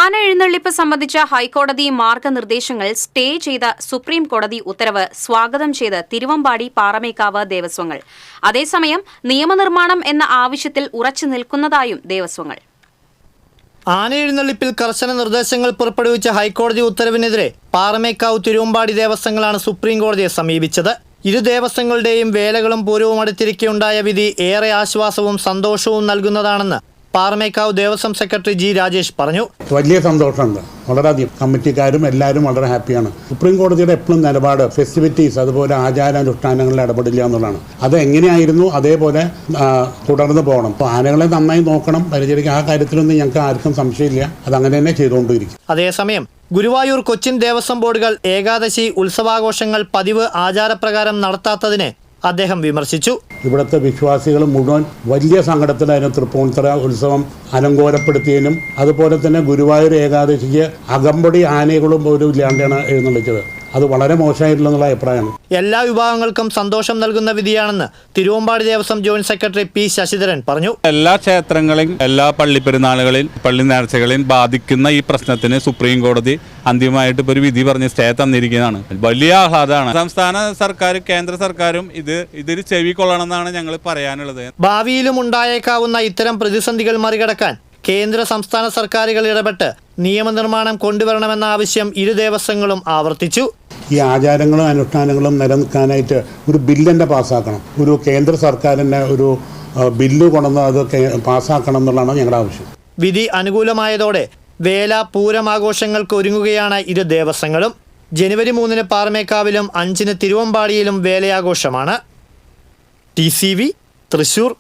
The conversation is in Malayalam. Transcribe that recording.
ആന എഴുന്നള്ളിപ്പ് സംബന്ധിച്ച ഹൈക്കോടതി മാർഗനിർദ്ദേശങ്ങൾ സ്റ്റേ ചെയ്ത സുപ്രീം കോടതി ഉത്തരവ് സ്വാഗതം ചെയ്ത് തിരുവമ്പാടി പാറമേക്കാവ് ദേവസ്വങ്ങൾ. അതേസമയം നിയമനിർമ്മാണം എന്ന ആവശ്യത്തിൽ ഉറച്ചു നിൽക്കുന്നതായും ദേവസ്വങ്ങൾ. ആന എഴുന്നള്ളിപ്പിൽ കർശന നിർദ്ദേശങ്ങൾ പുറപ്പെടുവിച്ച ഹൈക്കോടതി ഉത്തരവിനെതിരെ പാറമേക്കാവ് തിരുവമ്പാടി ദേവസ്വങ്ങളാണ് സുപ്രീം കോടതിയെ സമീപിച്ചത്. ഇരു ദേവസ്വങ്ങളുടെയും വേലകളും പൂരവും അടുത്തിരിക്കെയുണ്ടായ വിധി ഏറെ ആശ്വാസവും സന്തോഷവും നൽകുന്നതാണെന്ന് പാറമേക്കാവ് ദേവസ്വം സെക്രട്ടറി ജി രാജേഷ് പറഞ്ഞു. വലിയ സന്തോഷമുണ്ട്. വളരെയധികം കമ്മിറ്റിക്കാരും എല്ലാവരും വളരെ ഹാപ്പിയാണ്. സുപ്രീം കോടതിയുടെ എപ്പോഴും നിലപാട് ഫെസ്റ്റിവിറ്റീസ് അതുപോലെ ആചാരാനുഷ്ഠാനങ്ങളിൽ ഇടപെടില്ല എന്നുള്ളതാണ്. അത് എങ്ങനെയായിരുന്നു അതേപോലെ തുടർന്ന് പോകണം. അപ്പോൾ ആനകളെ നന്നായി നോക്കണം, പരിചരിക്കുക. ആ കാര്യത്തിലൊന്നും ഞങ്ങൾക്ക് ആർക്കും സംശയമില്ല. അതങ്ങനെ തന്നെ ചെയ്തുകൊണ്ടിരിക്കും. അതേസമയം ഗുരുവായൂർ കൊച്ചിൻ ദേവസ്വം ബോർഡുകൾ ഏകാദശി ഉത്സവാഘോഷങ്ങൾ പതിവ് ആചാരപ്രകാരം നടത്താത്തതിനെ അദ്ദേഹം വിമർശിച്ചു. ഇവിടുത്തെ വിശ്വാസികൾ മുഴുവൻ വലിയ സങ്കടത്തിലായിരുന്നു തൃപ്പൂണിത്തുറ ഉത്സവം അലങ്കോലപ്പെടുത്തിയതിനും അതുപോലെ തന്നെ ഗുരുവായൂർ ഏകാദശിക്ക് അകമ്പടി ആനകളും പോലും ഇല്ലാണ്ടാണ് എഴുന്നള്ളിച്ചത്. അത് വളരെ മോശമായിട്ടുള്ള അഭിപ്രായമാണ്. എല്ലാ വിഭാഗങ്ങൾക്കും സന്തോഷം നൽകുന്ന വിധിയാണെന്ന് തിരുവമ്പാടി ദേവസ്വം ജോയിന്റ് സെക്രട്ടറി പി ശശിധരൻ പറഞ്ഞു. എല്ലാ ക്ഷേത്രങ്ങളെയും എല്ലാ പള്ളിപ്പെരുന്നാളുകളിൽ പള്ളി നേർച്ചകളെയും ബാധിക്കുന്ന ഈ പ്രശ്നത്തിന് സുപ്രീം കോടതി അന്തിമമായിട്ട് ഒരു വിധി പറഞ്ഞ് സ്റ്റേ തന്നിരിക്കുന്നതാണ്. വലിയ ആഹ്ലാദമാണ്. സംസ്ഥാന സർക്കാരും കേന്ദ്ര സർക്കാരും ഇതിൽ ചെവിക്കൊള്ളണമെന്നാണ് ഞങ്ങൾ പറയാനുള്ളത്. ഭാവിയിലും ഉണ്ടായേക്കാവുന്ന ഇത്തരം പ്രതിസന്ധികൾ മറികടക്കാൻ കേന്ദ്ര സംസ്ഥാന സർക്കാരുകൾ ഇടപെട്ട് നിയമനിർമ്മാണം കൊണ്ടുവരണമെന്ന ആവശ്യം ഇരു ദേവസ്വങ്ങളും ആവർത്തിച്ചു. ഈ ആചാരങ്ങളും അനുഷ്ഠാനങ്ങളും നിലനിൽക്കാനായിട്ട് ഒരു ബില്ലിൻ്റെ പാസ്സാക്കണം. ഒരു കേന്ദ്ര സർക്കാരിൻ്റെ ഒരു ബില്ല് കൊണ്ടുവന്ന് അത് പാസ്സാക്കണം എന്നുള്ളതാണ് ഞങ്ങളുടെ ആവശ്യം. വിധി അനുകൂലമായതോടെ വേല പൂരം ആഘോഷങ്ങൾക്ക് ഒരുങ്ങുകയാണ് ഇരു ദേവസ്വങ്ങളും. ജനുവരി 3 പാറമേക്കാവിലും 5 തിരുവമ്പാടിയിലും വേലയാഘോഷമാണ്. TCV തൃശൂർ.